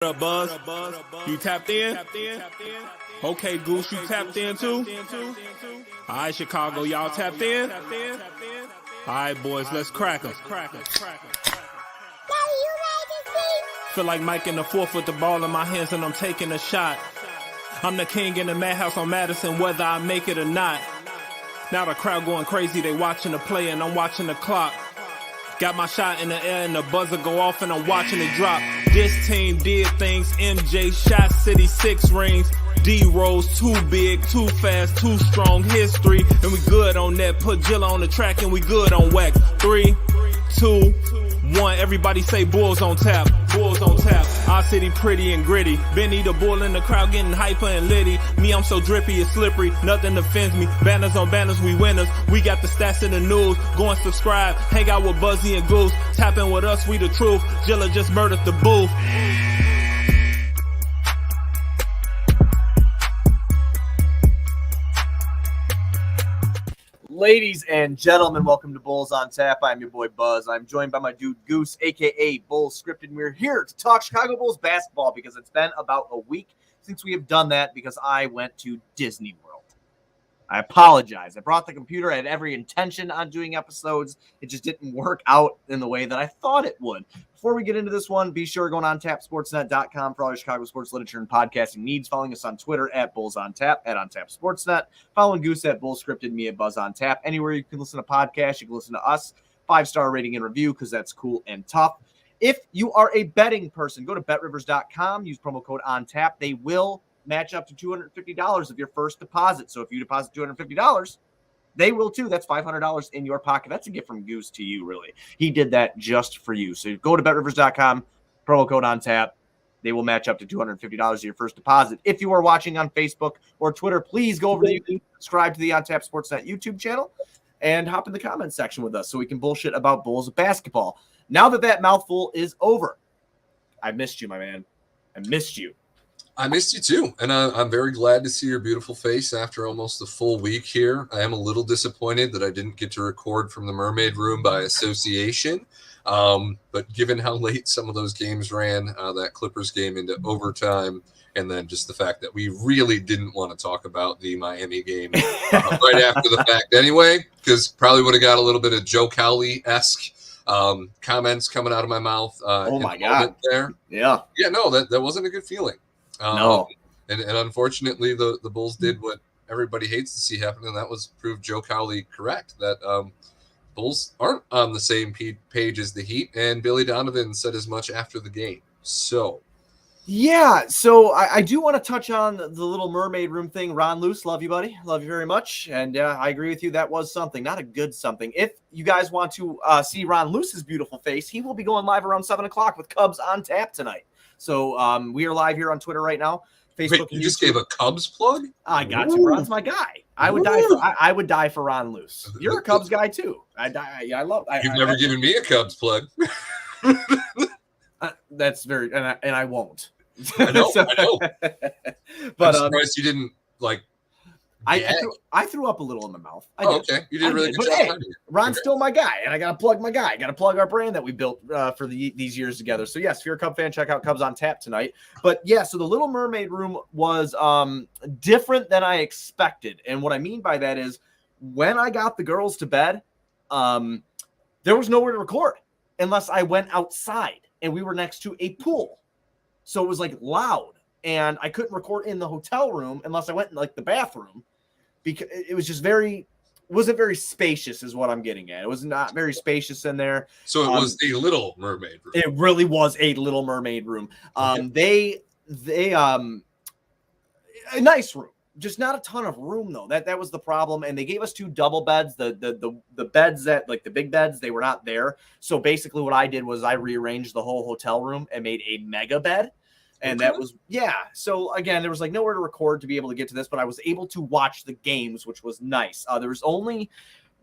What up, Buzz? You tapped in? Okay, Goose, you tapped in too? All right, Chicago, y'all tapped in? All right, boys, let's crack 'em. Feel like Mike in the fourth with the ball in my hands and I'm taking a shot. I'm the king in the madhouse on Madison, whether I make it or not. Now the crowd going crazy, they watching the play and I'm watching the clock. Got my shot in the air and the buzzer go off and I'm watching it drop. This team did things. MJ shot City 6 rings. D-Rose too big, too fast, too strong. History, and we good on that. Put Jilla on the track and we good on wax. 3, 2, 1. Everybody say Bulls on tap. Bulls on tap. Our city pretty and gritty. Benny the bull in the crowd getting hyper and litty. Me, I'm so drippy, it's slippery. Nothing offends me. Banners on banners, we winners. We got the stats in the news. Go and subscribe. Hang out with Buzzy and Goose. Tapping with us, we the truth. Jilla just murdered the booth. Ladies and gentlemen, welcome to Bulls on Tap. I'm your boy Buzz. I'm joined by my dude Goose, aka Bulls Scripted, and we're here to talk Chicago Bulls basketball because it's been about a week since we have done that because I went to Disney World. I apologize. I brought the computer. I had every intention on doing episodes. It just didn't work out in the way that I thought it would. Before we get into this one, be sure to go on TapSportsNet.com for all your Chicago sports literature and podcasting needs. Following us on Twitter at BullsOnTap, at OnTapSportsNet. Following Goose at Bulls Scripted, me at BuzzOnTap. Anywhere you can listen to podcasts, you can listen to us. 5-star rating and review because that's cool and tough. If you are a betting person, go to BetRivers.com. Use promo code ONTAP. They will match up to $250 of your first deposit. So if you deposit $250, they will too. That's $500 in your pocket. That's a gift from Goose to you, really. He did that just for you. So go to BetRivers.com, promo code ONTAP. They will match up to $250 of your first deposit. If you are watching on Facebook or Twitter, please go over to YouTube, subscribe to the OnTap Sportsnet YouTube channel, and hop in the comments section with us so we can bullshit about Bulls basketball. Now that mouthful is over, I missed you, my man. I missed you. I missed you too, and I'm very glad to see your beautiful face after almost a full week here. I am a little disappointed that I didn't get to record from the Mermaid Room by association, but given how late some of those games ran, that Clippers game into overtime, and then just the fact that we really didn't want to talk about the Miami game right after the fact anyway, because probably would have got a little bit of Joe Cowley-esque comments coming out of my mouth. Oh my God! There, yeah, no, that wasn't a good feeling. No. And unfortunately, the Bulls did what everybody hates to see happen, and that was prove Joe Cowley correct, that Bulls aren't on the same page as the Heat, and Billy Donovan said as much after the game. So, yeah, so I do want to touch on the Little Mermaid Room thing. Ron Luce, love you, buddy. Love you very much. And I agree with you. That was something, not a good something. If you guys want to see Ron Luce's beautiful face, he will be going live around 7 o'clock with Cubs on Tap tonight. So we are live here on Twitter right now. Facebook. Wait, you just gave a Cubs plug? I got you. Ron's my guy. I would die for Ron Luce. You're a Cubs guy too. I love. You've never given me a Cubs plug. That's very, and I won't. I know. But I'm surprised you didn't like. I threw up a little in my mouth. Okay. You did a really good job. Hey, Ron's still my guy, and I got to plug my guy. I got to plug our brand that we built for these years together. So, yes, if you're a Cub fan, check out Cubs on Tap tonight. But, yeah, so the Little Mermaid Room was different than I expected. And what I mean by that is when I got the girls to bed, there was nowhere to record unless I went outside, and we were next to a pool. So it was, like, loud. And I couldn't record in the hotel room unless I went in, like, the bathroom. Because it was just wasn't very spacious is what I'm getting at. It was not very spacious in there. So it was a Little Mermaid Room. It really was a Little Mermaid Room. They a nice room, just not a ton of room though. That was the problem. And they gave us 2 double beds. The beds that like the big beds, they were not there. So basically what I did was I rearranged the whole hotel room and made a mega bed. And that was, yeah. So, again, there was, like, nowhere to record to be able to get to this, but I was able to watch the games, which was nice. There was only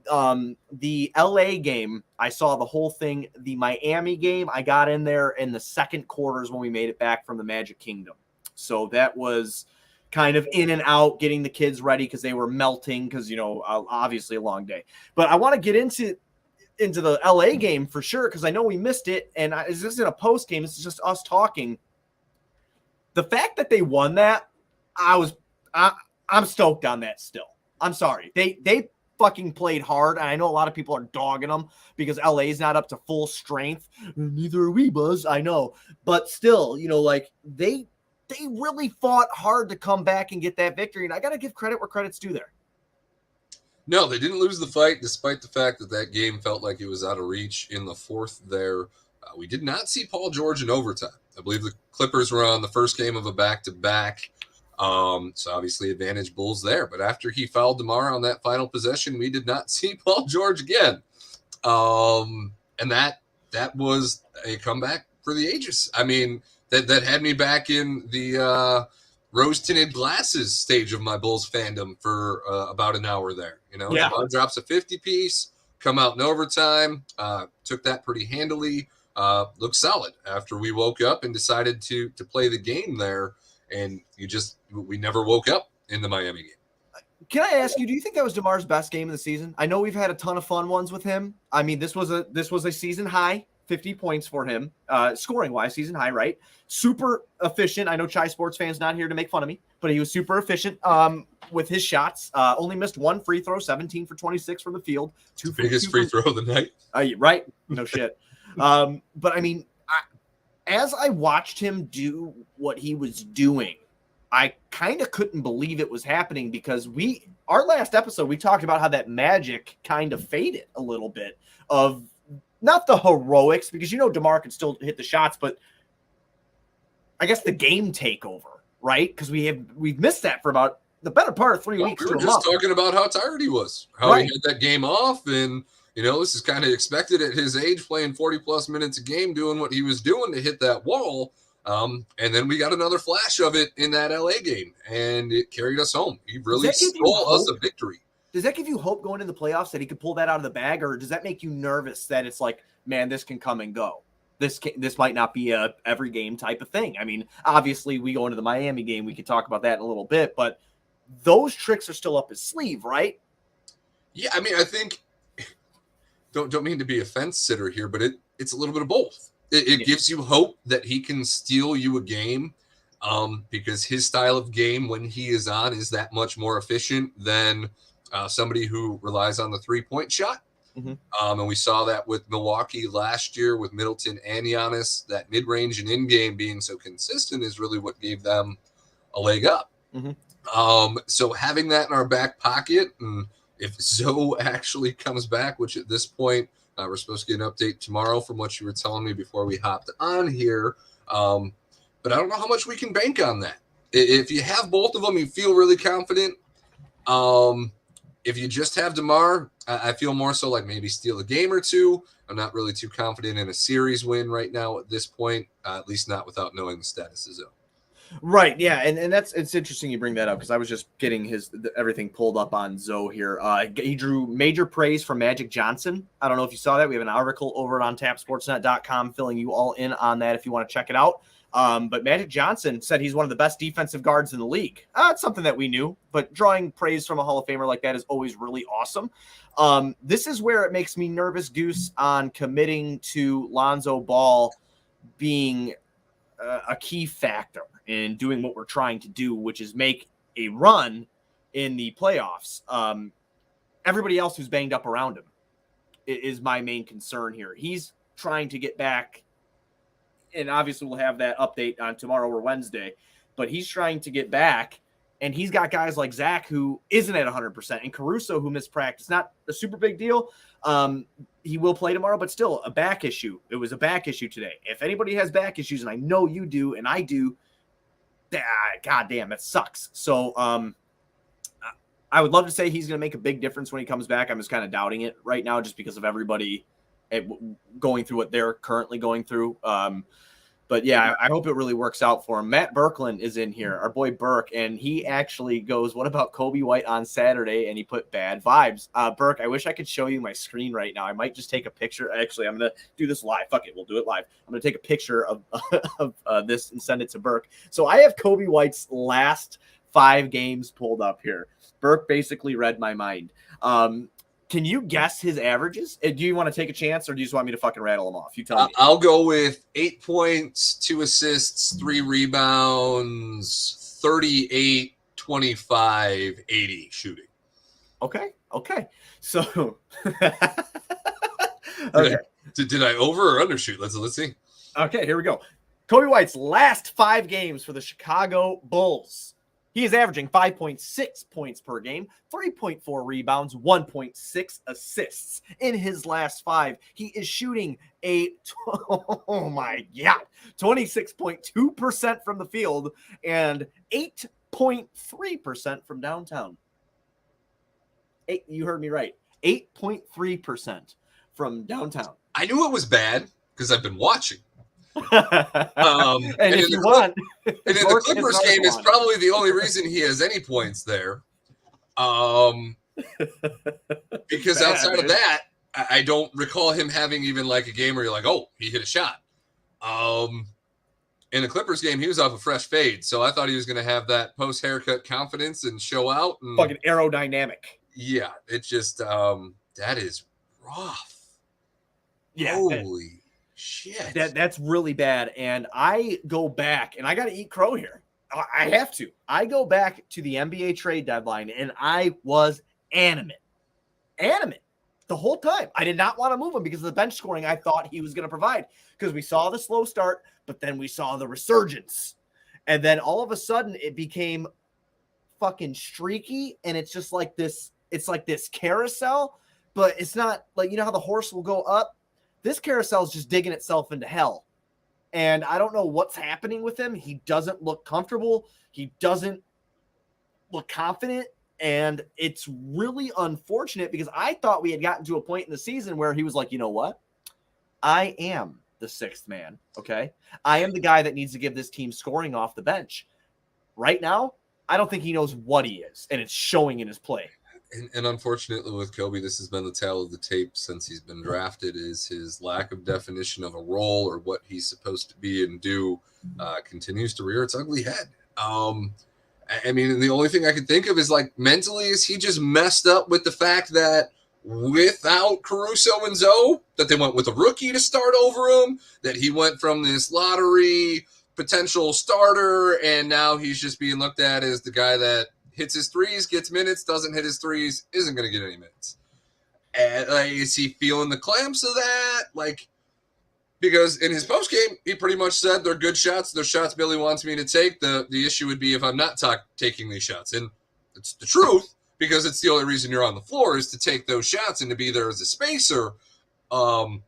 the L.A. game. I saw the whole thing. The Miami game, I got in there in the second quarters when we made it back from the Magic Kingdom. So that was kind of in and out, getting the kids ready because they were melting because, obviously a long day. But I want to get into the L.A. game for sure because I know we missed it. And this isn't a post game. This is just us talking. the fact that they won that, I'm stoked on that still. I'm sorry. They fucking played hard, and I know a lot of people are dogging them because LA's not up to full strength. Neither are we, Buzz. I know. But still, like they really fought hard to come back and get that victory, and I got to give credit where credit's due there. No, they didn't lose the fight, despite the fact that game felt like it was out of reach in the fourth there. We did not see Paul George in overtime. I believe the Clippers were on the first game of a back-to-back. So obviously advantage Bulls there. But after he fouled DeMar on that final possession, we did not see Paul George again. And that was a comeback for the ages. I mean, that had me back in the rose-tinted glasses stage of my Bulls fandom for about an hour there. Yeah. DeMar drops a 50-piece, come out in overtime, took that pretty handily, looked solid after we woke up and decided to play the game there. And we never woke up in the Miami game. Can I ask you, do you think that was DeMar's best game of the season? I know we've had a ton of fun ones with him. I mean, this was a season high, 50 points for him, scoring wise, season high, right? Super efficient. I know Chai Sports fans not here to make fun of me, but he was super efficient with his shots. Only missed one free throw, 17 for 26 from the field. Biggest free throw of the night. Right? No shit. But I mean, as I watched him do what he was doing, I kind of couldn't believe it was happening because our last episode, we talked about how that magic kind of faded a little bit of not the heroics, because DeMar can still hit the shots, but I guess the game takeover, right? Because we've missed that for about the better part of 3 weeks. We were just talking about how tired he was, how he had that game off, and this is kind of expected at his age, playing 40-plus minutes a game, doing what he was doing to hit that wall. And then we got another flash of it in that LA game, and it carried us home. He really stole us a victory. Does that give you hope going into the playoffs that he could pull that out of the bag, or does that make you nervous that it's like, man, this can come and go? This might not be a every game type of thing. I mean, obviously, we go into the Miami game. We could talk about that in a little bit, but those tricks are still up his sleeve, right? Yeah, I mean, I think don't mean to be a fence sitter here, but it's a little bit of both. It gives you hope that he can steal you a game, because his style of game when he is on is that much more efficient than somebody who relies on the three-point shot. Mm-hmm. And we saw that with Milwaukee last year with Middleton and Giannis. That mid-range and in-game being so consistent is really what gave them a leg up. Mm-hmm. So having that in our back pocket, and if Zoe actually comes back, which at this point we're supposed to get an update tomorrow from what you were telling me before we hopped on here. But I don't know how much we can bank on that. If you have both of them, you feel really confident. If you just have DeMar, I feel more so like maybe steal a game or two. I'm not really too confident in a series win right now at this point, at least not without knowing the status of Zoe. Right, yeah, and it's interesting you bring that up because I was just getting everything pulled up on Zoe here. He drew major praise from Magic Johnson. I don't know if you saw that. We have an article over at untapsportsnet.com filling you all in on that if you want to check it out. But Magic Johnson said he's one of the best defensive guards in the league. It's something that we knew, but drawing praise from a Hall of Famer like that is always really awesome. This is where it makes me nervous, Goose, on committing to Lonzo Ball being a key factor in doing what we're trying to do, which is make a run in the playoffs. Everybody else who's banged up around him is my main concern here. He's trying to get back, and obviously we'll have that update on tomorrow or Wednesday, but he's trying to get back, and he's got guys like Zach who isn't at 100%, and Caruso who missed practice. Not a super big deal. He will play tomorrow, but still a back issue. It was a back issue today. If anybody has back issues, and I know you do, and I do, God damn, it sucks. So I would love to say he's going to make a big difference when he comes back. I'm just kind of doubting it right now just because of everybody going through what they're currently going through. But yeah, I hope it really works out for him. Matt Berkland is in here, our boy Burke, and he actually goes, what about Kobe White on Saturday? And he put bad vibes. Burke, I wish I could show you my screen right now. I might just take a picture. Actually, I'm going to do this live. Fuck it. We'll do it live. I'm going to take a picture of this and send it to Burke. So I have Kobe White's last 5 games pulled up here. Burke basically read my mind. Can you guess his averages? Do you want to take a chance, or do you just want me to fucking rattle them off? You tell me. I'll go with 8 points, 2 assists, 3 rebounds, 38, 25, 80 shooting. Okay. So, okay. Did I over or undershoot? Let's see. Okay, here we go. Kobe White's last 5 games for the Chicago Bulls. He is averaging 5.6 points per game, 3.4 rebounds, 1.6 assists. In his last 5, he is shooting 26.2% from the field and 8.3% from downtown. You heard me right. 8.3% from downtown. I knew it was bad because I've been watching. And if you want, and in the Clippers game is probably the only reason he has any points there. Because outside of that, I don't recall him having even like a game where you're like, oh, he hit a shot. In the Clippers game, he was off a fresh fade, so I thought he was going to have that post haircut confidence and show out. And, fucking aerodynamic. Yeah, it's just that is rough. Yeah, holy shit. That's really bad. And I go back, and I got to eat crow here. I have to. I go back to the NBA trade deadline, and I was animate the whole time. I did not want to move him because of the bench scoring I thought he was going to provide, because we saw the slow start, but then we saw the resurgence. And then all of a sudden it became fucking streaky, and it's just like this. It's like this carousel, but it's not like, you know how the horse will go up? This carousel is just digging itself into hell. And I don't know what's happening with him. He doesn't look comfortable. He doesn't look confident. And it's really unfortunate, because I thought we had gotten to a point in the season where he was like, you know what? I am the 6th man. Okay. I am the guy that needs to give this team scoring off the bench. Right now, I don't think he knows what he is, and it's showing in his play. And unfortunately with Kobe, this has been the tale of the tape since he's been drafted, is his lack of definition of a role or what he's supposed to be and do continues to rear its ugly head. I mean, the only thing I could think of is, like, mentally, is he just messed up with the fact that without Caruso and Zoe, that they went with a rookie to start over him, that he went from this lottery potential starter, and now he's just being looked at as the guy that hits his threes, gets minutes, doesn't hit his threes, isn't going to get any minutes. And is he feeling the clamps of that? Like, because in his postgame, he pretty much said they're good shots. They're shots Billy wants me to take. The issue would be if I'm not taking these shots. And it's the truth, because it's the only reason you're on the floor is to take those shots and to be there as a spacer. But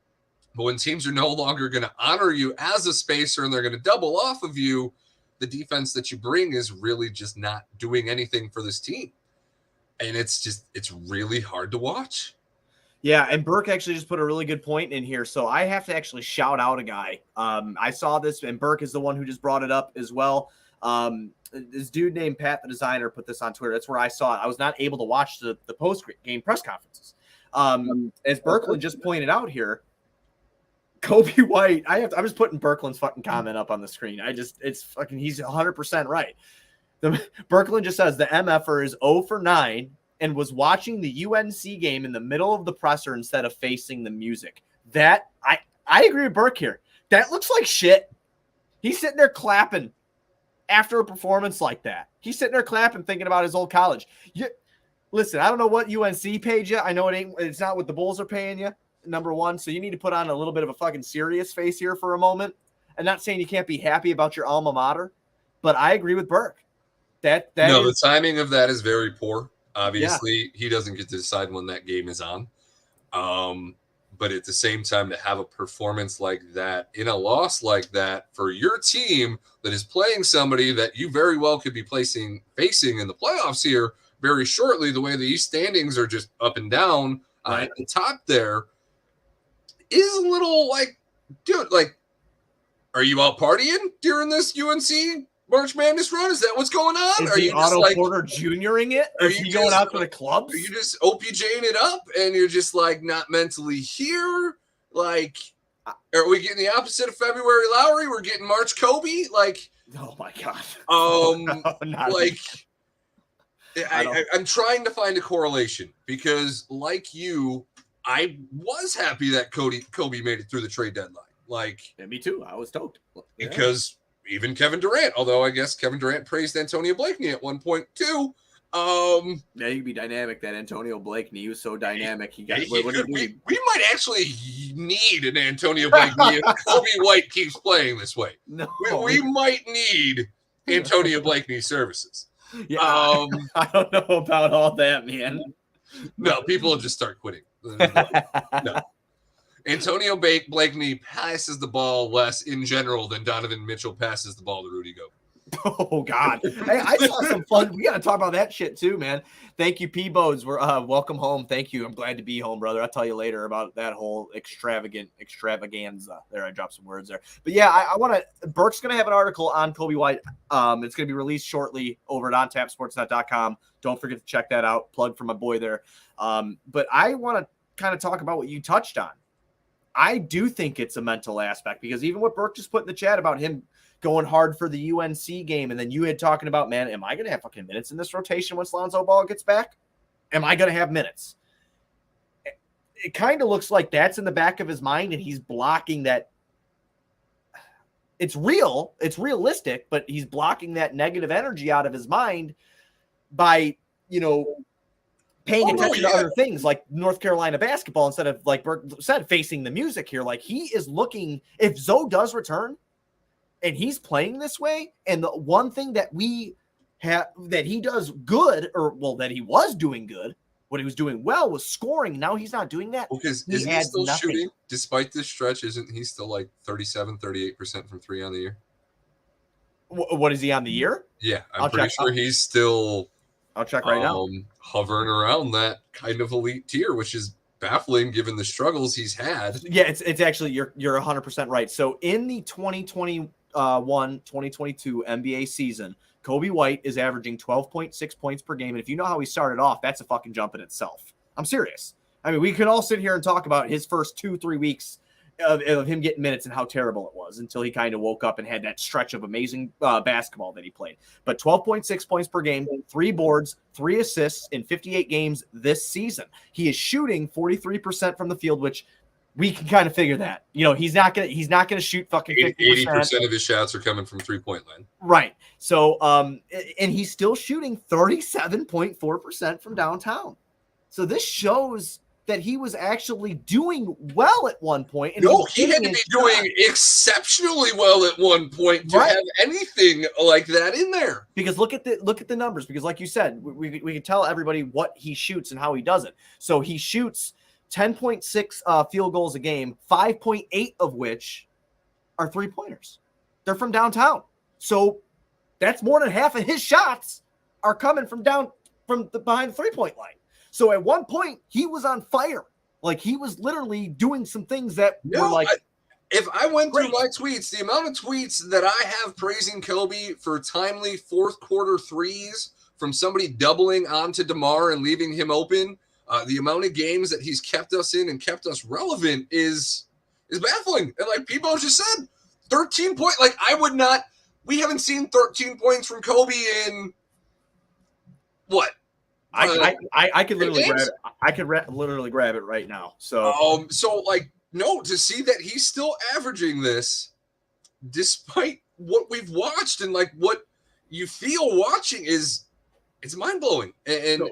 when teams are no longer going to honor you as a spacer and they're going to double off of you, the defense that you bring is really just not doing anything for this team. And it's really hard to watch. Yeah, and Burke actually just put a really good point in here. So I have to actually shout out a guy. I saw this, and Burke is the one who just brought it up as well. This dude named Pat, the designer, put this on Twitter. That's where I saw it. I was not able to watch the post-game press conferences. As Berkland just pointed out here, Kobe White, I'm just putting Berkland's fucking comment up on the screen. It's fucking, he's 100% right. Berkland just says the MFer is 0 for 9 and was watching the UNC game in the middle of the presser instead of facing the music. That, I agree with Burke here. That looks like shit. He's sitting there clapping after a performance like that. He's sitting there clapping, thinking about his old college. Listen, I don't know what UNC paid you. I know it's not what the Bulls are paying you, number one. So you need to put on a little bit of a fucking serious face here for a moment. I'm not saying you can't be happy about your alma mater, but I agree with Burke. The timing of that is very poor. Obviously, He doesn't get to decide when that game is on. But at the same time, to have a performance like that in a loss like that for your team that is playing somebody that you very well could be facing in the playoffs here very shortly, the way the East standings are just up and down at the top there, is a little like, dude, like, are you out partying during this UNC March Madness run? Is that what's going on? Is he Otto Porter Jr.ing it? Are you going out to the clubs? Are you just OPJing it up and you're just like not mentally here? Like, are we getting the opposite of February Lowry? We're getting March Kobe? Like, oh my God. like, I'm trying to find a correlation because, like you, I was happy that Kobe made it through the trade deadline. Yeah, me too. I was stoked. Because even Kevin Durant, although I guess Kevin Durant praised Antonio Blakeney at one point too. Yeah, he could be dynamic. That Antonio Blakeney, he was so dynamic. We might actually need an Antonio Blakeney if Kobe White keeps playing this way. No, we might need Antonio Blakeney's services. Yeah, I don't know about all that, man. No, people will just start quitting. No. Antonio Blakeney passes the ball less in general than Donovan Mitchell passes the ball to Rudy Gober. Oh, God. Hey, I saw some fun. We got to talk about that shit, too, man. Thank you, P-Bodes. We're welcome home. Thank you. I'm glad to be home, brother. I'll tell you later about that whole extravaganza. There, I dropped some words there. But, yeah, I want to – Burke's going to have an article on Kobe White. It's going to be released shortly over at OnTapSportsNet.com. Don't forget to check that out. Plug for my boy there. But I want to kind of talk about what you touched on. I do think it's a mental aspect because even what Burke just put in the chat about him – going hard for the UNC game. And then you had talking about, man, am I going to have fucking minutes in this rotation once Lonzo Ball gets back? Am I going to have minutes? It kind of looks like that's in the back of his mind and he's blocking that. It's real. It's realistic, but he's blocking that negative energy out of his mind by, paying attention to other things like North Carolina basketball instead of, like Burke said, facing the music here. Like he is looking, if Zoe does return, and he's playing this way, and the one thing that we have that he does good, that he was doing good, what he was doing well was scoring. Now he's not doing that. Because isn't he still shooting despite this stretch? Isn't he still like 38% from three on the year? What is he on the year? Yeah, I'm pretty sure he's still. I'll check right now. Hovering around that kind of elite tier, which is baffling given the struggles he's had. Yeah, it's actually you're 100% right. So in the 2021-2022 NBA season, Kobe White is averaging 12.6 points per game. And if you know how he started off, that's a fucking jump in itself. I'm serious. I mean, we can all sit here and talk about his first 2-3 weeks of him getting minutes and how terrible it was until he kind of woke up and had that stretch of amazing basketball that he played. But 12.6 points per game, 3 boards, 3 assists in 58 games this season. He is shooting 43% from the field, which we can kind of figure that. He's not gonna shoot fucking 50%. 80% of his shots are coming from 3-point line. Right. So and he's still shooting 37.4% from downtown. So this shows that he was actually doing well at one point. And he had to be doing exceptionally well at one point to have anything like that in there. Because look at the numbers. Because like you said, we can tell everybody what he shoots and how he does it. So he shoots 10.6 field goals a game, 5.8 of which are 3-pointers. They're from downtown. So that's more than half of his shots are coming from behind the 3-point line. So at one point, he was on fire. Like, he was literally doing some things that were like... If I went through my tweets, the amount of tweets that I have praising Kobe for timely fourth quarter threes from somebody doubling onto DeMar and leaving him open, the amount of games that he's kept us in and kept us relevant is baffling. And like people just said, 13 points. Like, we haven't seen 13 points from Kobe in what? I could literally grab it. I could literally grab it right now. So, to see that he's still averaging this, despite what we've watched and like what you feel watching it's mind blowing. And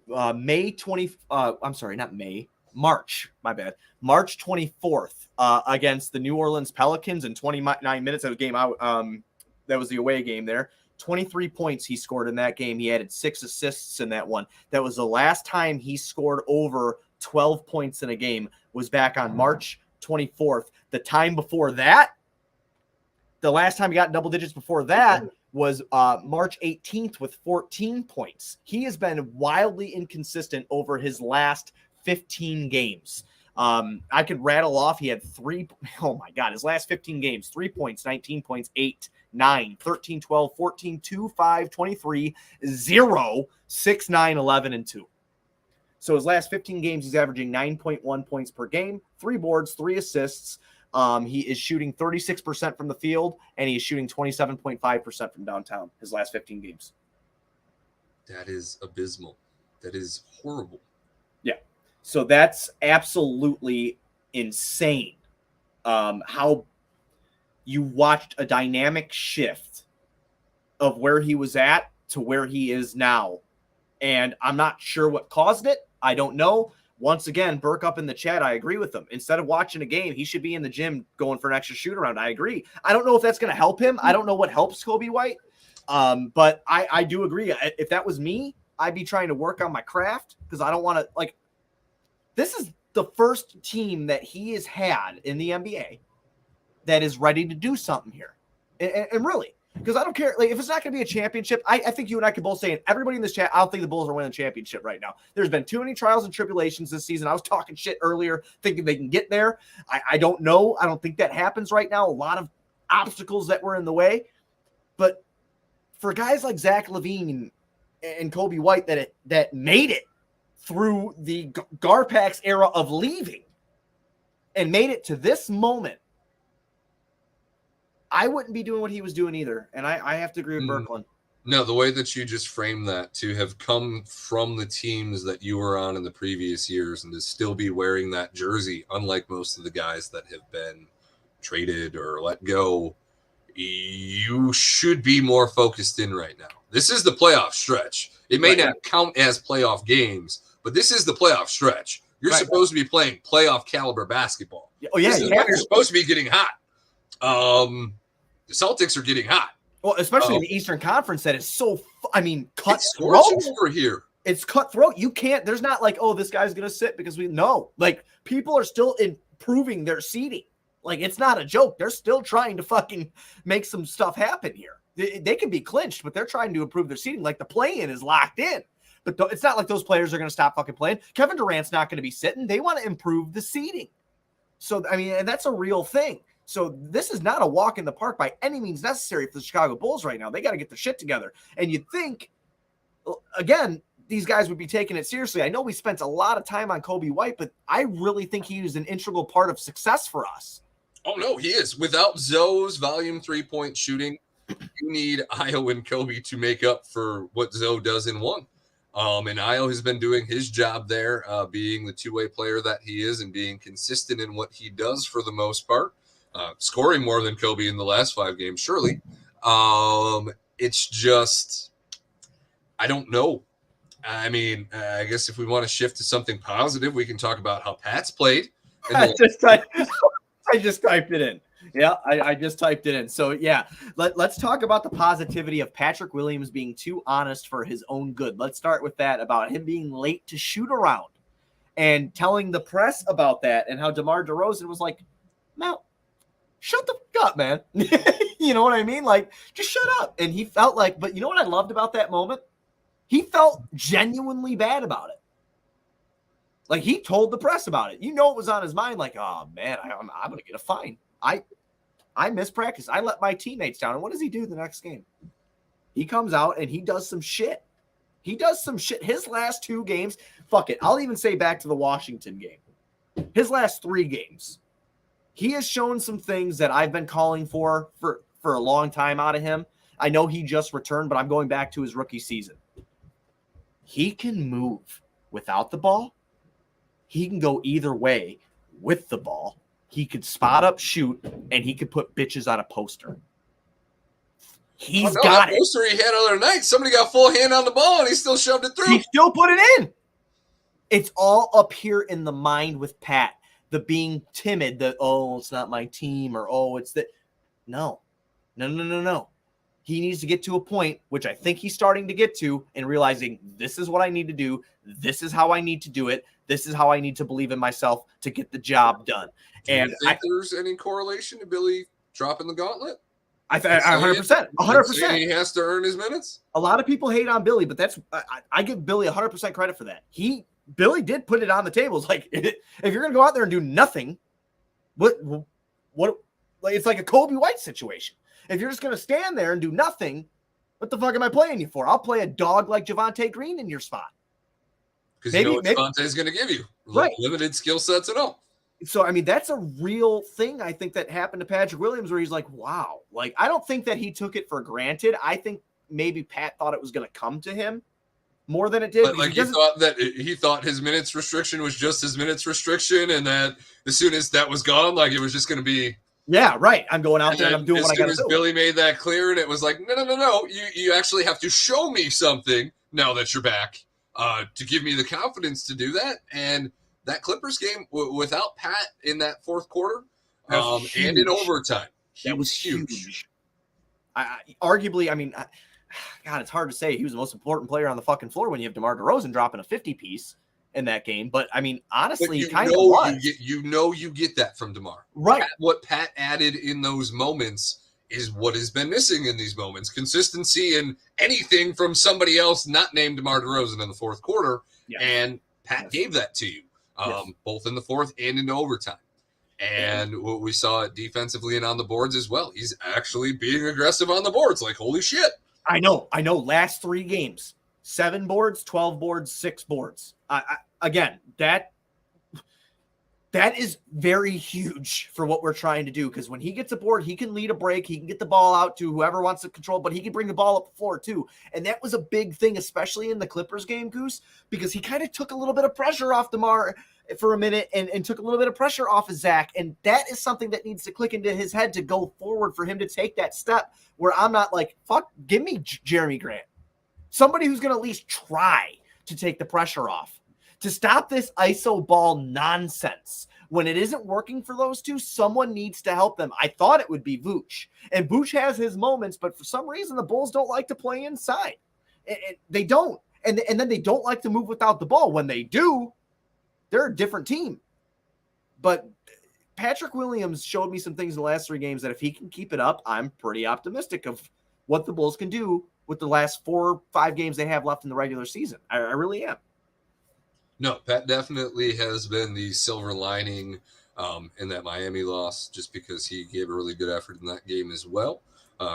March 24th against the New Orleans Pelicans in 29 minutes of a game out. That was the away game there. 23 points he scored in that game. He added 6 assists in that one. That was the last time he scored over 12 points in a game, was back on March 24th. The time before that, the last time he got double digits before that was March 18th with 14 points. He has been wildly inconsistent over his last 15 games. I could rattle off. He had his last 15 games, 3 points, 19 points, 8, 9, 13, 12, 14, 2, 5, 23, 0, 6, 9, 11, and 2. So his last 15 games, he's averaging 9.1 points per game, 3 boards, 3 assists. He is shooting 36% from the field, and he is shooting 27.5% from downtown his last 15 games. That is abysmal. That is horrible. Yeah. So that's absolutely insane. How you watched a dynamic shift of where he was at to where he is now. And I'm not sure what caused it. I don't know. Once again, Burke up in the chat, I agree with him. Instead of watching a game, he should be in the gym going for an extra shoot around. I agree. I don't know if that's going to help him. I don't know what helps Kobe White. But I do agree. If that was me, I'd be trying to work on my craft because I don't want to, like, this is the first team that he has had in the NBA that is ready to do something here. And really, because I don't care. Like, if it's not going to be a championship, I think you and I can both say, and everybody in this chat, I don't think the Bulls are winning the championship right now. There's been too many trials and tribulations this season. I was talking shit earlier, thinking they can get there. I don't know. I don't think that happens right now. A lot of obstacles that were in the way. But for guys like Zach LaVine and Kobe White that made it through the Garpax era of leaving and made it to this moment, I wouldn't be doing what he was doing either. And I have to agree with Berkland. No, the way that you just framed that, to have come from the teams that you were on in the previous years and to still be wearing that jersey, unlike most of the guys that have been traded or let go, you should be more focused in right now. This is the playoff stretch. It may not count as playoff games, but this is the playoff stretch. You're supposed to be playing playoff caliber basketball. Oh, yeah. You're supposed to be getting hot. The Celtics are getting hot. Well, especially in the Eastern Conference, that is so, cutthroat over here. It's cutthroat. You can't, there's not like, oh, this guy's going to sit because we know. Like, people are still improving their seeding. Like, it's not a joke. They're still trying to fucking make some stuff happen here. They can be clinched, but they're trying to improve their seeding. Like, the play-in is locked in. But it's not like those players are going to stop fucking playing. Kevin Durant's not going to be sitting. They want to improve the seeding. So, I mean, and that's a real thing. So this is not a walk in the park by any means necessary for the Chicago Bulls right now. They got to get their shit together. And you'd think, again, these guys would be taking it seriously. I know we spent a lot of time on Kobe White, but I really think he was an integral part of success for us. Oh, no, he is. Without Zoe's volume 3-point shooting, you need Ayo and Kobe to make up for what Zoe does in one. And Ayo has been doing his job there, being the two-way player that he is and being consistent in what he does for the most part. Scoring more than Kobe in the last 5 games, surely. It's just, I don't know. I mean, I guess if we want to shift to something positive, we can talk about how Pat's played. I just typed it in. Yeah, I just typed it in. So, yeah, let's talk about the positivity of Patrick Williams being too honest for his own good. Let's start with that, about him being late to shoot around and telling the press about that and how DeMar DeRozan was like, no, shut the fuck up, man. You know what I mean? Like, just shut up. And he felt like, but you know what I loved about that moment? He felt genuinely bad about it. Like, he told the press about it. You know, it was on his mind. Like, oh man, I'm going to get a fine. I missed practice. I let my teammates down. And what does he do the next game? He comes out and he does some shit. He does some shit. His last 2 games, fuck it. I'll even say back to the Washington game. His last 3 games. He has shown some things that I've been calling for a long time out of him. I know he just returned, but I'm going back to his rookie season. He can move without the ball. He can go either way with the ball. He could spot up, shoot, and he could put bitches on a poster. He's got it. Poster he had other night. Somebody got full hand on the ball, and he still shoved it through. He still put it in. It's all up here in the mind with Pat. The being timid, the, oh, it's not my team, or, oh, it's that. No. He needs to get to a point, which I think he's starting to get to, and realizing this is what I need to do. This is how I need to do it. This is how I need to believe in myself to get the job done. And do you think there's any correlation to Billy dropping the gauntlet? I 100%. He has to earn his minutes. A lot of people hate on Billy, but that's I give Billy 100% credit for that. Billy did put it on the table. It's like, if you're going to go out there and do nothing, what, like, it's like a Kobe White situation. If you're just going to stand there and do nothing, what the fuck am I playing you for? I'll play a dog like Javonte Green in your spot. Because you know what Javonte's going to give you. Right. Limited skill sets and all. So, I mean, that's a real thing, I think, that happened to Patrick Williams, where he's like, wow. Like, I don't think that he took it for granted. I think maybe Pat thought it was going to come to him. more than it did. But like he thought his minutes restriction was just his minutes restriction, and that as soon as that was gone, like it was just going to be. Yeah, right. I'm going out there and I'm doing what I got to do. As soon as Billy made that clear, and it was like, no. You actually have to show me something now that you're back to give me the confidence to do that. And that Clippers game without Pat in that fourth quarter and in overtime, that was huge. Arguably, I mean, God, it's hard to say. He was the most important player on the fucking floor when you have DeMar DeRozan dropping a 50-piece in that game. But, I mean, honestly, he kind of was. You get that from DeMar. Right. What Pat added in those moments is what has been missing in these moments. Consistency in anything from somebody else not named DeMar DeRozan in the fourth quarter. Yes. And Pat gave that to you, both in the fourth and in overtime. And what we saw it defensively and on the boards as well. He's actually being aggressive on the boards. Like, holy shit. I know. Last 3 games, 7 boards, 12 boards, 6 boards. Again, that is very huge for what we're trying to do, because when he gets a board, he can lead a break. He can get the ball out to whoever wants to control, but he can bring the ball up the floor too. And that was a big thing, especially in the Clippers game, Goose, because he kind of took a little bit of pressure off DeMar for a minute and took a little bit of pressure off of Zach. And that is something that needs to click into his head to go forward for him to take that step where I'm not like, fuck, give me Jeremy Grant. Somebody who's going to at least try to take the pressure off. To stop this ISO ball nonsense. When it isn't working for those two, someone needs to help them. I thought it would be Vooch. And Vooch has his moments, but for some reason, the Bulls don't like to play inside. They don't. And then they don't like to move without the ball. When they do, they're a different team. But Patrick Williams showed me some things in the last 3 games that if he can keep it up, I'm pretty optimistic of what the Bulls can do with the last 4 or 5 games they have left in the regular season. I really am. No, Pat definitely has been the silver lining in that Miami loss, just because he gave a really good effort in that game as well.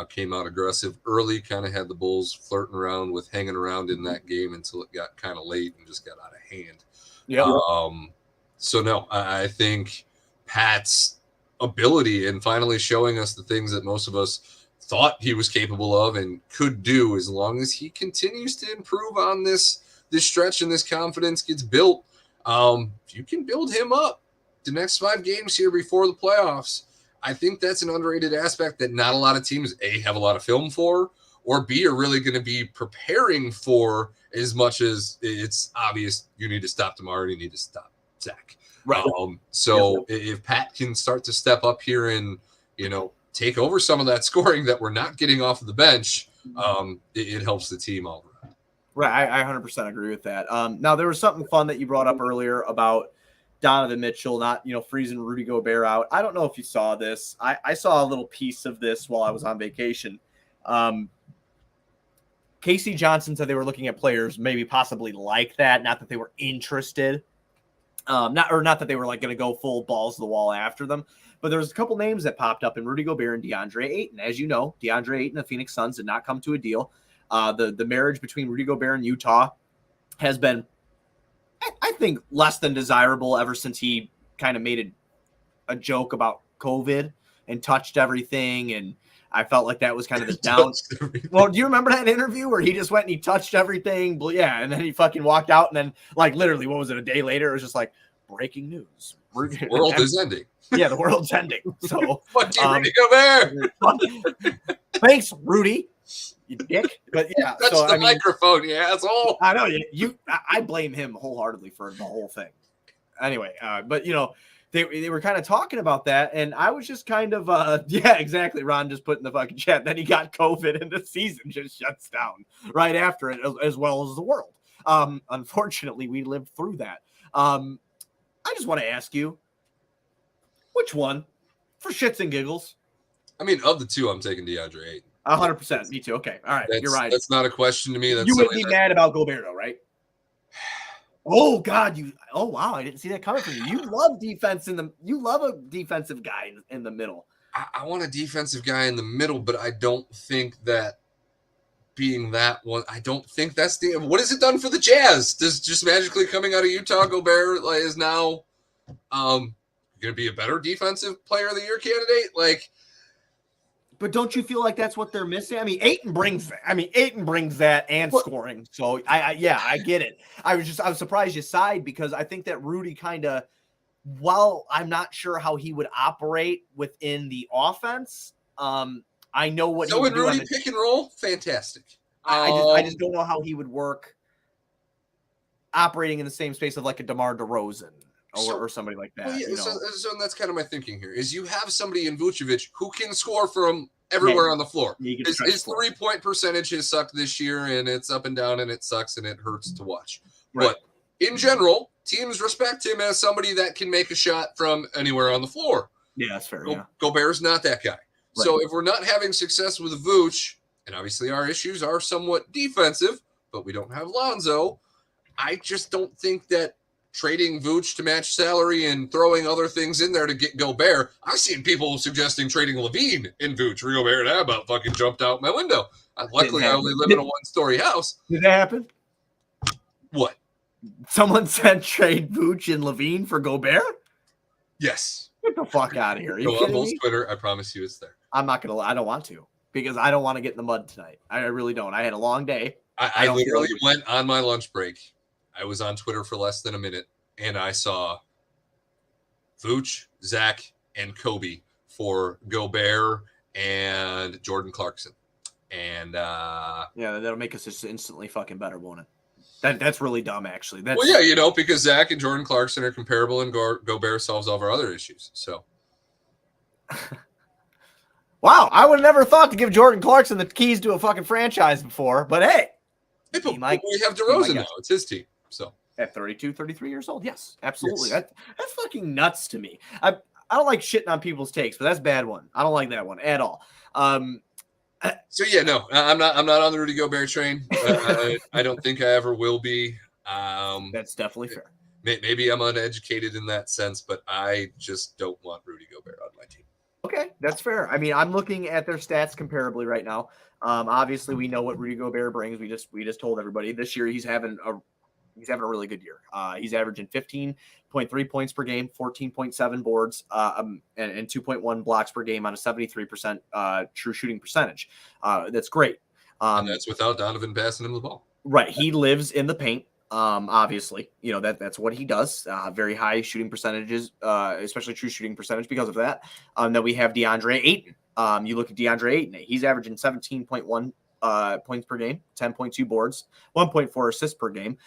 Came out aggressive early, kind of had the Bulls flirting around with hanging around in that game until it got kind of late and just got out of hand. Yeah. So no, I think Pat's ability and finally showing us the things that most of us thought he was capable of and could do, as long as he continues to improve on this stretch and this confidence gets built, you can build him up the next 5 games here before the playoffs. I think that's an underrated aspect that not a lot of teams, A, have a lot of film for, or B, are really going to be preparing for, as much as it's obvious you need to stop DeMar and you need to stop Zach. Right. If Pat can start to step up here and, take over some of that scoring that we're not getting off of the bench, it helps the team all around. Right, I 100% agree with that. Now, there was something fun that you brought up earlier about Donovan Mitchell not, freezing Rudy Gobert out. I don't know if you saw this. I saw a little piece of this while I was on vacation. Casey Johnson said they were looking at players maybe possibly like that, not that they were interested. Not that they were like going to go full balls to the wall after them. But there was a couple names that popped up in Rudy Gobert and Deandre Ayton. As you know, Deandre Ayton, the Phoenix Suns, did not come to a deal. The marriage between Rudy Gobert and Utah has been, I think, less than desirable ever since he kind of made a joke about COVID and touched everything. And I felt like that was kind of the down. Well, do you remember that interview where he just went and he touched everything? Yeah. And then he fucking walked out. And then, like, literally, what was it, a day later? It was just like, breaking news. The world is ending. Yeah, the world's ending. So, fuck you, Rudy Gobert. Thanks, Rudy. You dick. But yeah, touch the microphone, you asshole. I know I blame him wholeheartedly for the whole thing. Anyway, but they were kind of talking about that, and I was just kind of yeah, exactly. Ron just put in the fucking chat. Then he got COVID, and the season just shuts down right after it, as well as the world. Unfortunately, we lived through that. I just want to ask you, which one, for shits and giggles? I mean, of the two, I'm taking DeAndre Ayton. 100%. Me too. Okay. All right. You're right. That's not a question to me. You would be mad about Gobert, though, right? Oh God! Oh wow! I didn't see that coming from you. You love defense you love a defensive guy in the middle. I want a defensive guy in the middle, but I don't think that being that one. I don't think that's what has it done for the Jazz? Does just magically coming out of Utah, Gobert is now going to be a better defensive player of the year candidate? Like, But don't you feel like that's what they're missing? I mean, Ayton brings that and scoring. So I get it. I was surprised you sighed because I think that Rudy kind of, while I'm not sure how he would operate within the offense, I know what he would do. Rudy pick and roll, fantastic. I just don't know how he would work operating in the same space of like a DeMar DeRozan or somebody like that. Well, yeah, so that's kind of my thinking here is you have somebody in Vucevic who can score from everywhere on the floor. His 3-point percentage has sucked this year, and it's up and down, and it sucks, and it hurts to watch. Right. But in general, teams respect him as somebody that can make a shot from anywhere on the floor. Yeah, that's fair. Gobert's not that guy. Right. So if we're not having success with Vooch, and obviously our issues are somewhat defensive, but we don't have Lonzo, I just don't think that trading Vooch to match salary and throwing other things in there to get Gobert. I've seen people suggesting trading Levine in Vooch for Gobert, and I about fucking jumped out my window. Luckily, I only live in a one-story house. Did that happen? What? Someone said trade Vooch and Levine for Gobert? Yes. Get the fuck out of here. Are you Go on Bulls Twitter. I promise you it's there. I'm not going to. I don't want to because I don't want to get in the mud tonight. I really don't. I had a long day. I literally went on my lunch break. I was on Twitter for less than a minute, and I saw Vooch, Zach, and Kobe for Gobert and Jordan Clarkson. And that'll make us just instantly fucking better, won't it? That's really dumb, actually. Because Zach and Jordan Clarkson are comparable, and Gobert solves all of our other issues. So, wow, I would have never thought to give Jordan Clarkson the keys to a fucking franchise before, but hey, we have DeRozan now. It's his team. So at 32, 33 years old, yes, absolutely. Yes. That's fucking nuts to me. I don't like shitting on people's takes, but that's a bad one. I don't like that one at all. I'm not on the Rudy Gobert train. I don't think I ever will be. That's definitely fair. Maybe I'm uneducated in that sense, but I just don't want Rudy Gobert on my team. Okay, that's fair. I mean, I'm looking at their stats comparably right now. Obviously, we know what Rudy Gobert brings. We just told everybody this year he's having a really good year. He's averaging 15.3 points per game, 14.7 boards, and 2.1 blocks per game on a 73% true shooting percentage. That's great. And that's without Donovan passing him the ball. Right. He lives in the paint. Obviously, that's what he does. Very high shooting percentages, especially true shooting percentage because of that. Then we have Deandre Ayton. You look at Deandre Ayton, he's averaging 17.1 points per game, 10.2 boards, 1.4 assists per game.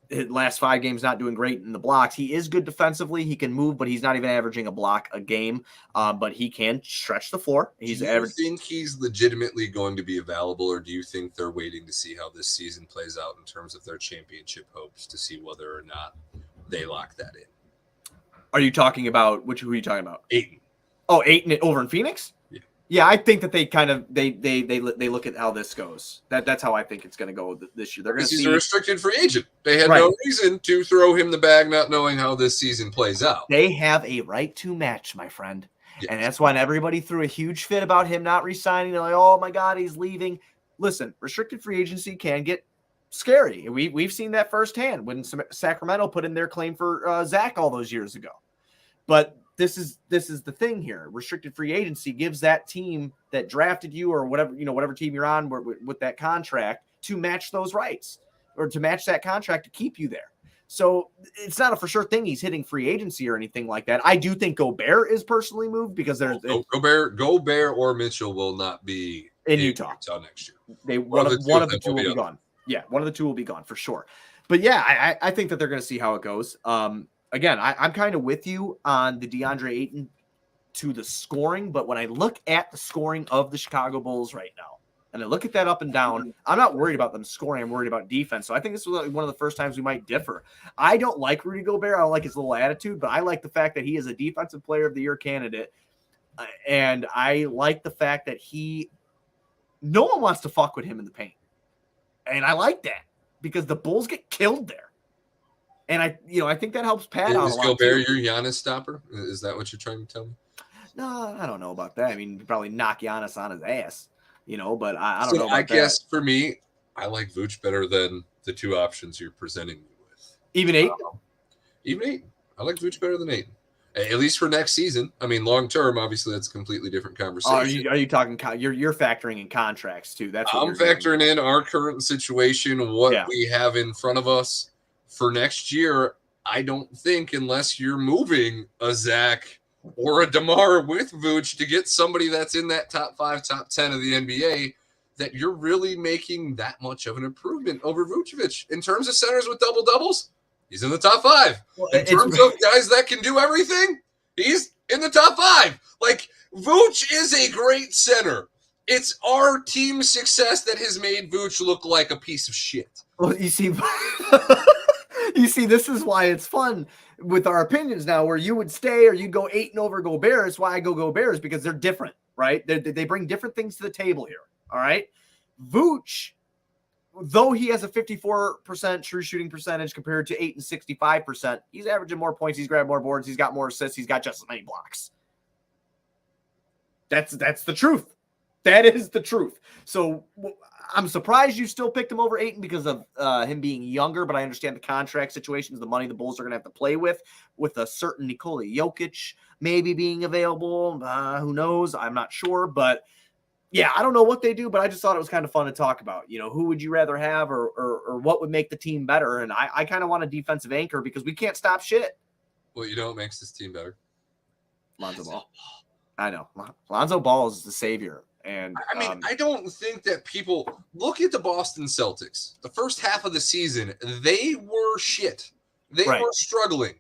His last 5 games not doing great in the blocks. He is good defensively. He can move, but he's not even averaging a block a game. But he can stretch the floor. Do you think he's legitimately going to be available, or do you think they're waiting to see how this season plays out in terms of their championship hopes to see whether or not they lock that in? Are you talking about who are you talking about? Ayton. Oh, Ayton over in Phoenix? Yeah, I think that they kind of they look at how this goes. That's how I think it's going to go this year. They're going to see he's a restricted free agent. They had no reason to throw him the bag, not knowing how this season plays out. They have a right to match, my friend, and that's why everybody threw a huge fit about him not re-signing. They're like, "Oh my God, he's leaving." Listen, restricted free agency can get scary. We've seen that firsthand when Sacramento put in their claim for Zach all those years ago, but. This is the thing here. Restricted free agency gives that team that drafted you or whatever team you're on with that contract to match those rights or to match that contract to keep you there. So it's not a for sure thing he's hitting free agency or anything like that. I do think Gobert is personally moved because there's Gobert or Mitchell will not be in Utah next year. One of the two will be gone. Yeah, one of the two will be gone for sure. But yeah, I think that they're going to see how it goes. Again, I'm kind of with you on the Deandre Ayton to the scoring, but when I look at the scoring of the Chicago Bulls right now, and I look at that up and down, I'm not worried about them scoring. I'm worried about defense. So I think this was one of the first times we might differ. I don't like Rudy Gobert. I don't like his little attitude, but I like the fact that he is a Defensive Player of the Year candidate, and I like the fact that no one wants to fuck with him in the paint, and I like that because the Bulls get killed there. And I think that helps Pat out a lot. Is Gobert your Giannis stopper? Is that what you're trying to tell me? No, I don't know about that. I mean, probably knock Giannis on his ass, but I don't know about I guess for me, I like Vooch better than the two options you're presenting me with. Even Ayton? Even Ayton. I like Vooch better than Ayton. at least for next season. I mean, long term, obviously, that's a completely different conversation. Are you talking? You're factoring in contracts too. That's what I'm factoring in our current situation, what we have in front of us for next year. I don't think unless you're moving a Zach or a DeMar with Vooch to get somebody that's in that top 5, top 10 of the NBA, that you're really making that much of an improvement over Vucevic. In terms of centers with double-doubles, he's in the top 5. Well, in terms of guys that can do everything, he's in the top 5. Like, Vooch is a great center. It's our team's success that has made Vooch look like a piece of shit. Well, you see, this is why it's fun with our opinions now, where you would stay or you'd go Ayton over Gobert. It's why I go Gobert, is because they're different, right? They bring different things to the table here. All right. Vooch, though he has a 54% true shooting percentage compared to Ayton's 65%, he's averaging more points. He's grabbed more boards. He's got more assists. He's got just as many blocks. That's the truth. That is the truth. So I'm surprised you still picked him over Ayton because of him being younger, but I understand the contract situations, the money the Bulls are going to have to play with a certain Nikola Jokic maybe being available. Who knows? I'm not sure, but yeah, I don't know what they do, but I just thought it was kind of fun to talk about. You know, who would you rather have or what would make the team better? And I kind of want a defensive anchor because we can't stop shit. Well, you know what makes this team better? Lonzo Ball. I know. Lonzo Ball is the savior. And I mean, I don't think that people look at the Boston Celtics. The first half of the season, they were shit. They were struggling.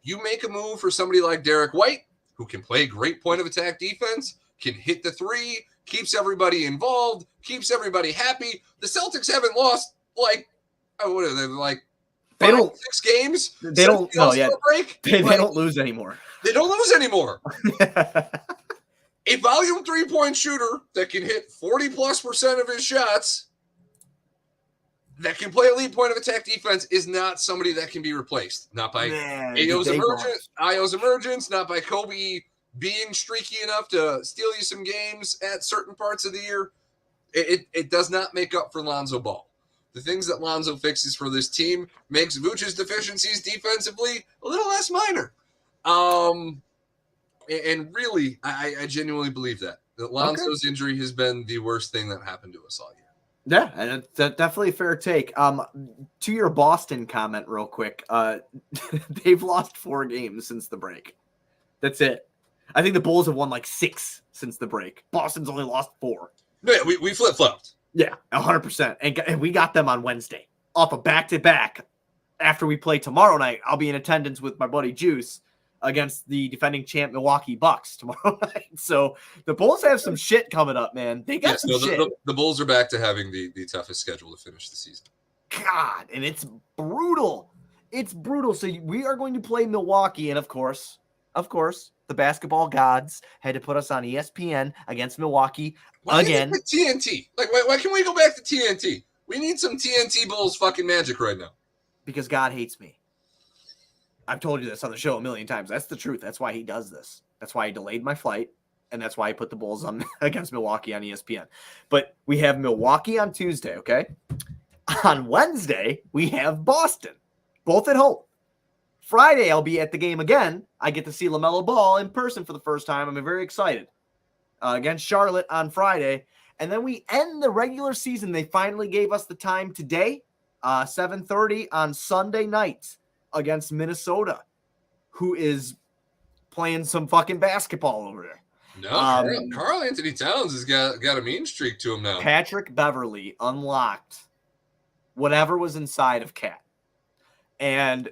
You make a move for somebody like Derek White, who can play great point of attack defense, can hit the three, keeps everybody involved, keeps everybody happy. The Celtics haven't lost what are they like? They don't 6 games. They don't. No, yeah. Break. They don't lose anymore. They don't lose anymore. A volume 3-point shooter that can hit 40+% of his shots, that can play elite point of attack defense, is not somebody that can be replaced. Not by Ayo's emergence, not by Kobe being streaky enough to steal you some games at certain parts of the year. It does not make up for Lonzo Ball. The things that Lonzo fixes for this team makes Vooch's deficiencies defensively a little less minor. And really, I genuinely believe that Lonzo's injury has been the worst thing that happened to us all year. Yeah, and that's definitely a fair take. To your Boston comment real quick, they've lost 4 games since the break. That's it. I think the Bulls have won like 6 since the break. Boston's only lost 4. Yeah, we flip-flopped. Yeah, 100%. And we got them on Wednesday off a back-to-back. After we play tomorrow night, I'll be in attendance with my buddy Juice against the defending champ Milwaukee Bucks tomorrow night. So the Bulls have some shit coming up, man. They got some shit. The Bulls are back to having the toughest schedule to finish the season. God, and it's brutal. It's brutal. So we are going to play Milwaukee, and of course, the basketball gods had to put us on ESPN against Milwaukee again. TNT. Like, why can't we go back to TNT? We need some TNT Bulls fucking magic right now. Because God hates me. I've told you this on the show a million times. That's the truth. That's why he does this. That's why he delayed my flight, and that's why he put the Bulls on against Milwaukee on ESPN. But we have Milwaukee on Tuesday, okay? On Wednesday, we have Boston, both at home. Friday, I'll be at the game again. I get to see LaMelo Ball in person for the first time. I'm very excited. Against Charlotte on Friday. And then we end the regular season. They finally gave us the time today, 7:30 on Sunday night against Minnesota, who is playing some fucking basketball over there. No, Karl Anthony Towns has got a mean streak to him now. Patrick Beverley unlocked whatever was inside of Cat. And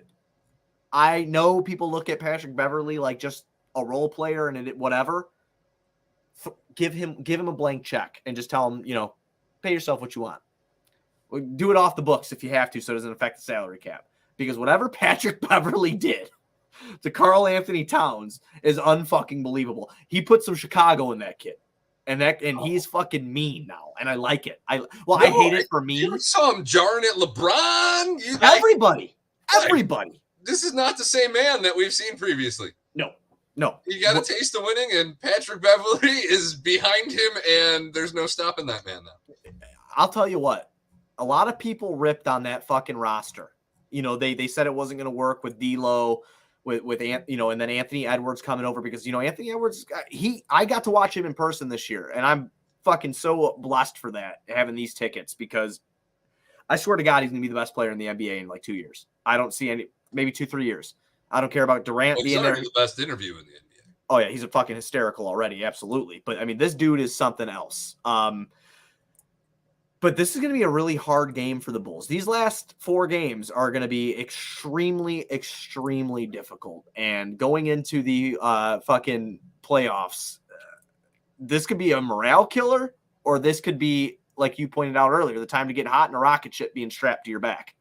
I know people look at Patrick Beverley like just a role player and whatever. Give him a blank check and just tell him, pay yourself what you want. Do it off the books if you have to, so it doesn't affect the salary cap. Because whatever Patrick Beverley did to Karl Anthony Towns is unfucking believable. He put some Chicago in that kid. And he's fucking mean now. And I like it. I hate it for me. You saw him jarring at LeBron. Everybody. This is not the same man that we've seen previously. No. He got a taste of winning, and Patrick Beverley is behind him, and there's no stopping that man now. I'll tell you what. A lot of people ripped on that fucking roster. They said it wasn't going to work with D'Lo, with and then Anthony Edwards coming over because Anthony Edwards I got to watch him in person this year, and I'm fucking so blessed for that, having these tickets, because I swear to God he's gonna be the best player in the NBA in like 2 years. I don't see maybe 2-3 years. I don't care about Durant being there. The best interview in the NBA. Oh yeah, he's a fucking hysterical already, absolutely. But I mean, this dude is something else. But this is going to be a really hard game for the Bulls. These last 4 games are going to be extremely, extremely difficult. And going into the fucking playoffs, this could be a morale killer, or this could be, like you pointed out earlier, the time to get hot and a rocket ship being strapped to your back.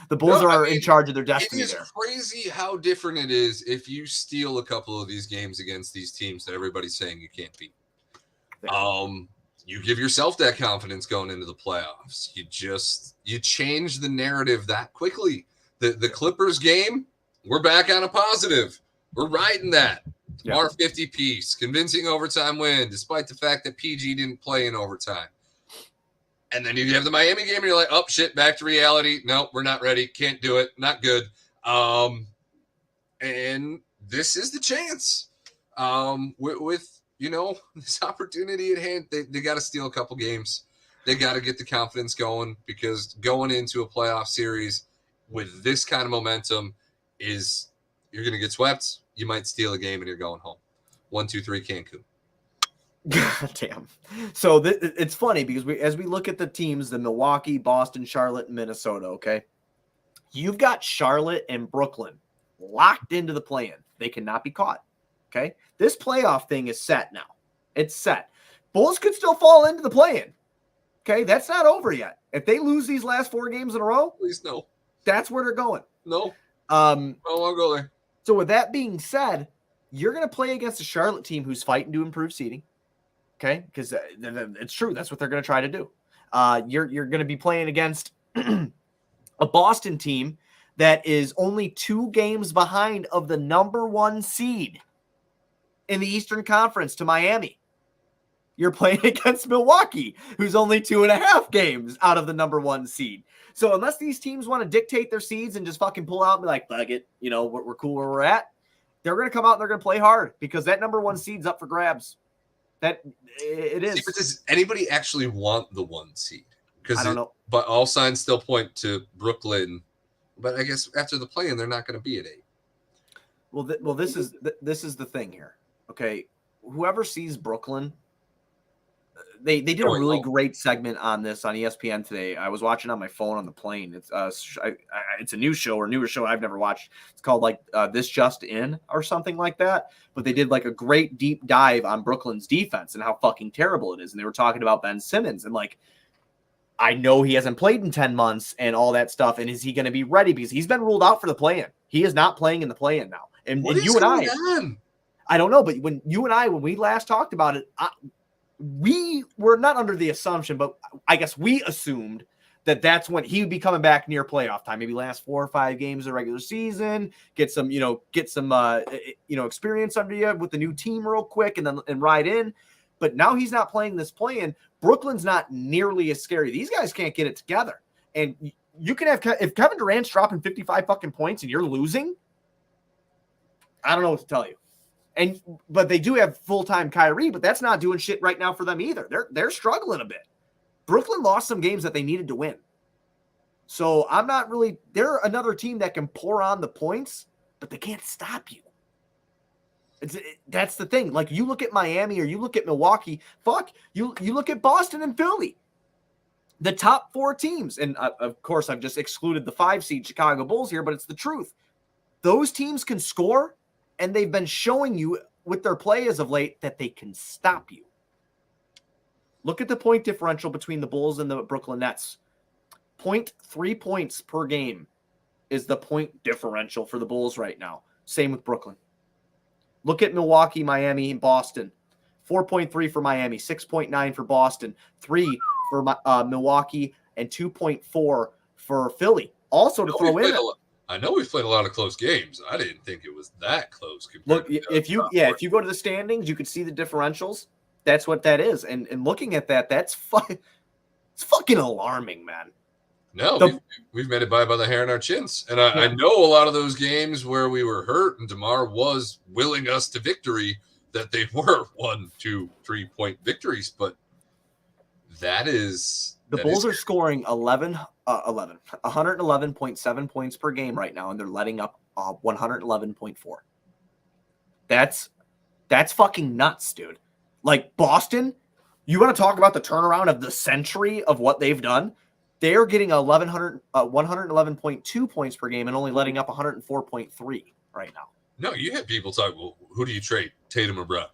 The Bulls are in charge of their destiny. It is crazy how different it is if you steal a couple of these games against these teams that everybody's saying you can't beat. You give yourself that confidence going into the playoffs. You change the narrative that quickly. The Clippers game, we're back on a positive. We're riding that. Yeah. Our 50 piece, convincing overtime win, despite the fact that PG didn't play in overtime. And then you have the Miami game, and you're like, oh, shit, back to reality. No, we're not ready. Can't do it. Not good. And this is the chance. With this opportunity at hand, they got to steal a couple games. They got to get the confidence going, because going into a playoff series with this kind of momentum is you're going to get swept. You might steal a game and you're going home. 1, 2, 3, Cancun. God damn. So it's funny because as we look at the teams, the Milwaukee, Boston, Charlotte, and Minnesota, okay, you've got Charlotte and Brooklyn locked into the play-in. They cannot be caught. Okay, this playoff thing is set now. It's set. Bulls could still fall into the play-in. Okay, that's not over yet. If they lose these last 4 games in a row, please no. That's where they're going. No. I don't want to go there. So with that being said, you're going to play against a Charlotte team who's fighting to improve seeding. Okay, because it's true. That's what they're going to try to do. You're going to be playing against a Boston team that is only 2 games behind of the number 1 seed in the Eastern Conference to Miami. You're playing against Milwaukee, who's only 2.5 games out of the number 1 seed. So unless these teams want to dictate their seeds and just fucking pull out and be like, fuck it, we're cool where we're at, they're going to come out and they're going to play hard, because that number 1 seed's up for grabs. That it is. See, but does anybody actually want the 1 seed? Because I don't know. But all signs still point to Brooklyn. But I guess after the play-in, they're not going to be at 8. Well, this is the thing here. Okay, whoever sees Brooklyn, they did a really great segment on this on ESPN today. I was watching on my phone on the plane. It's it's a new show or newer show I've never watched. It's called like This Just In or something like that. But they did like a great deep dive on Brooklyn's defense and how fucking terrible it is. And they were talking about Ben Simmons and like, I know he hasn't played in 10 months and all that stuff. And is he going to be ready? Because he's been ruled out for the play-in. He is not playing in the play-in now. And you and I don't know, but when we last talked about it, we were not under the assumption, but I guess we assumed that that's when he would be coming back near playoff time, maybe last 4 or 5 games of the regular season, get some experience under you with the new team real quick and ride in. But now he's not playing this play-in. Brooklyn's not nearly as scary. These guys can't get it together. And you can have, if Kevin Durant's dropping 55 fucking points and you're losing, I don't know what to tell you. But they do have full-time Kyrie, but that's not doing shit right now for them either. They're struggling a bit. Brooklyn lost some games that they needed to win. So I'm not really – they're another team that can pour on the points, but they can't stop you. That's the thing. Like, you look at Miami or you look at Milwaukee, you look at Boston and Philly. The top 4 teams, and of course I've just excluded the 5-seed Chicago Bulls here, but it's the truth. Those teams can score, and they've been showing you with their play as of late that they can stop you. Look at the point differential between the Bulls and the Brooklyn Nets. 0.3 points per game is the point differential for the Bulls right now. Same with Brooklyn. Look at Milwaukee, Miami, and Boston. 4.3 for Miami, 6.9 for Boston, 3 for Milwaukee, and 2.4 for Philly. Also to throw in, I know we've played a lot of close games. I didn't think it was that close. Look, if you go to the standings, you could see the differentials. That's what that is. And looking at that, it's fucking alarming, man. No, we've made it by the hair on our chins. And I know a lot of those games where we were hurt and DeMar was willing us to victory, that they were 1, 2, 3 point victories. But that is... The Bulls are scoring 111.7 points per game right now, and they're letting up 111.4. That's fucking nuts, dude. Like, Boston, you want to talk about the turnaround of the century of what they've done? They're getting 111.2 points per game and only letting up 104.3 right now. No, you had people talk, well, who do you trade, Tatum or Brown?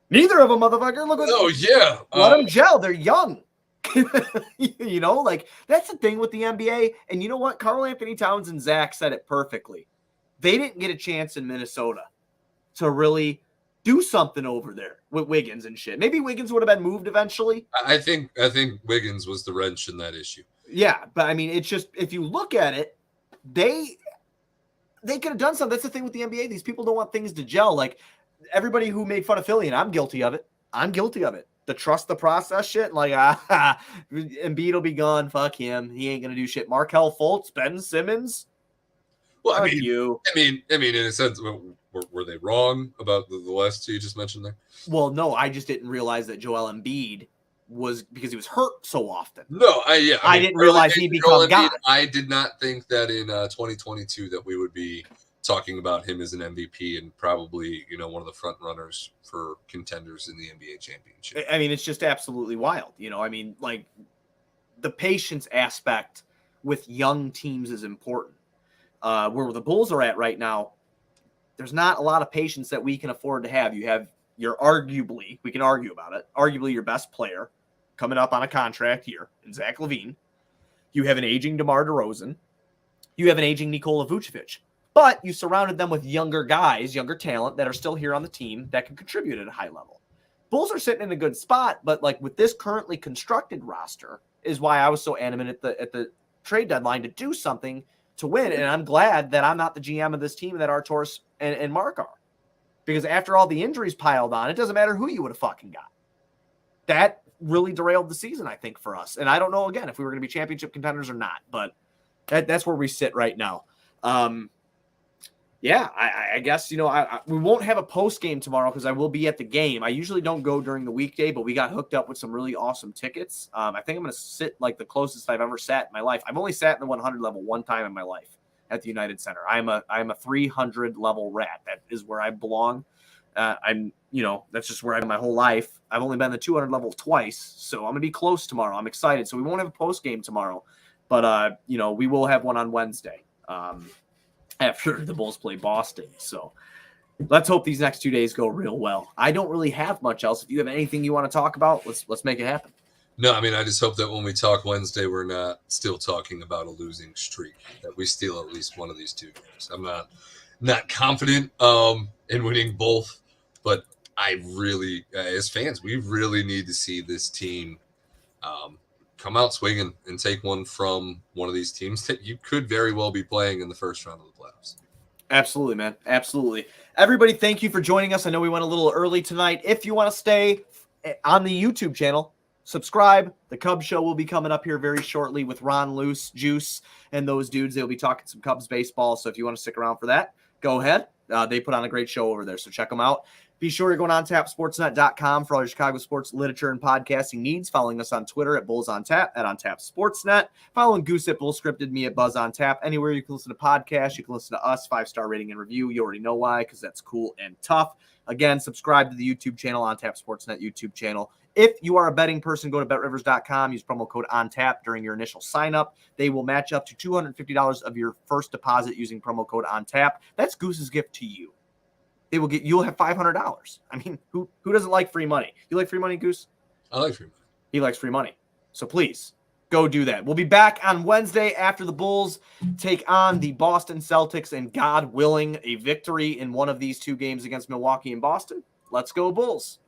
Neither of them, motherfucker. Look at yeah. Let them gel. They're young. You know, like, that's the thing with the NBA. And you know what? Karl Anthony Towns and Zach said it perfectly. They didn't get a chance in Minnesota to really do something over there with Wiggins and shit. Maybe Wiggins would have been moved eventually. I think Wiggins was the wrench in that issue. Yeah, but I mean, it's just, if you look at it, they could have done something. That's the thing with the NBA. These people don't want things to gel. Like, everybody who made fun of Philly, and I'm guilty of it. The trust the process shit. Like, Embiid will be gone. Fuck him. He ain't going to do shit. Markelle Fultz, Ben Simmons. Well, I mean, in a sense, were they wrong about the last two you just mentioned there? Well, no, I just didn't realize that Joel Embiid was, because he was hurt so often. No, I didn't realize he'd become God. I did not think that in 2022 that we would be talking about him as an MVP and probably, one of the front runners for contenders in the NBA championship. I mean, it's just absolutely wild. I mean, like, the patience aspect with young teams is important. Where the Bulls are at right now, there's not a lot of patience that we can afford to have. You have we can argue about it, arguably your best player coming up on a contract year in Zach LaVine. You have an aging DeMar DeRozan. You have an aging Nikola Vucevic. But you surrounded them with younger guys, younger talent that are still here on the team that can contribute at a high level. Bulls are sitting in a good spot, but like with this currently constructed roster is why I was so animate at the trade deadline to do something to win. And I'm glad that I'm not the GM of this team, that Arturas and Mark are. Because after all the injuries piled on, it doesn't matter who you would have fucking got. That really derailed the season, I think, for us. And I don't know, again, if we were going to be championship contenders or not. But that's where we sit right now. Yeah, I guess, we won't have a post game tomorrow because I will be at the game. I usually don't go during the weekday, but we got hooked up with some really awesome tickets. I think I'm going to sit like the closest I've ever sat in my life. I've only sat in the 100 level one time in my life at the United Center. I'm a 300 level rat. That is where I belong. That's just where I've been my whole life. I've only been the 200 level twice, so I'm going to be close tomorrow. I'm excited. So we won't have a post game tomorrow, but we will have one on Wednesday. After the Bulls play Boston. So let's hope these next 2 days go real well. I don't really have much else. If you have anything you want to talk about, let's make it happen. No, I mean, I just hope that when we talk Wednesday, we're not still talking about a losing streak, that we steal at least one of these two games. I'm not confident in winning both, but I really, as fans, we really need to see this team come out swinging and take one from one of these teams that you could very well be playing in the first round of the playoffs. Absolutely, man. Absolutely. Everybody, thank you for joining us. I know we went a little early tonight. If you want to stay on the YouTube channel, subscribe. The Cubs show will be coming up here very shortly with Ron Luce, Juice, and those dudes. They'll be talking some Cubs baseball. So if you want to stick around for that, go ahead. They put on a great show over there, so check them out. Be sure you're going on tapsportsnet.com for all your Chicago sports literature and podcasting needs. Following us on Twitter at BullsOnTap, at OnTapSportsNet. Following Goose at BullScripted, me at BuzzOnTap. Anywhere you can listen to podcasts, you can listen to us, 5-star rating and review. You already know why, because that's cool and tough. Again, subscribe to the YouTube channel, OnTap Sportsnet YouTube channel. If you are a betting person, go to BetRivers.com. Use promo code ONTAP during your initial sign-up. They will match up to $250 of your first deposit using promo code ONTAP. That's Goose's gift to you. You'll have $500. I mean, who doesn't like free money? You like free money, Goose? I like free money. He likes free money. So please go do that. We'll be back on Wednesday after the Bulls take on the Boston Celtics, and God willing, a victory in one of these two games against Milwaukee and Boston. Let's go Bulls.